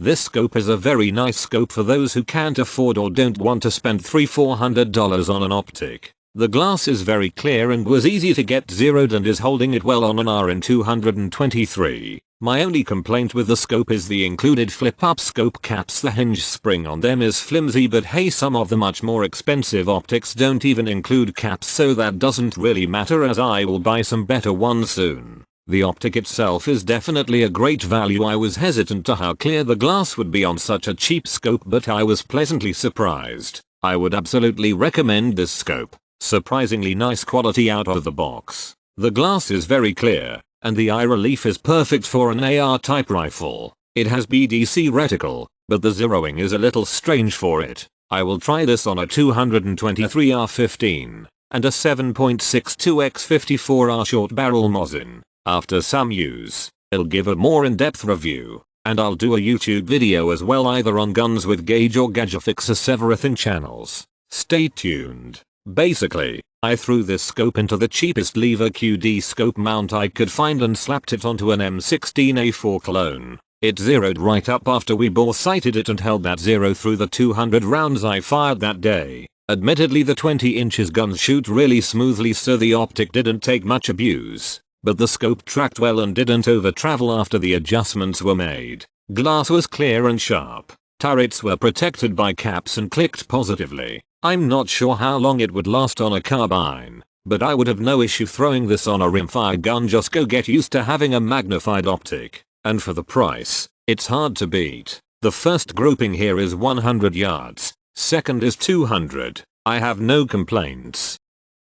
This scope is a very nice scope for those who can't afford or don't want to spend $300-400 on an optic. The glass is very clear and was easy to get zeroed and is holding it well on an RN223. My only complaint with the scope is the included flip-up scope caps. The hinge spring on them is flimsy, but hey, some of the much more expensive optics don't even include caps, so that doesn't really matter, as I will buy some better ones soon. The optic itself is definitely a great value. I was hesitant to how clear the glass would be on such a cheap scope, but I was pleasantly surprised. I would absolutely recommend this scope. Surprisingly nice quality out of the box. The glass is very clear, and the eye relief is perfect for an AR type rifle. It has BDC reticle, but the zeroing is a little strange for it. I will try this on a 223R15 and a 7.62x54R short barrel Mosin. After some use, I'll give a more in-depth review, and I'll do a YouTube video as well, either on Guns with Gauge or Gadgetfix's Everything channels. Stay tuned. Basically, I threw this scope into the cheapest lever QD scope mount I could find and slapped it onto an M16A4 clone. It zeroed right up after we bore sighted it and held that zero through the 200 rounds I fired that day. Admittedly, the 20 inches guns shoot really smoothly, so the optic didn't take much abuse, but the scope tracked well and didn't over travel after the adjustments were made. Glass was clear and sharp. Turrets were protected by caps and clicked positively. I'm not sure how long it would last on a carbine, but I would have no issue throwing this on a rimfire gun. Just go get used to having a magnified optic. And for the price, it's hard to beat. The first grouping here is 100 yards, second is 200. I have no complaints.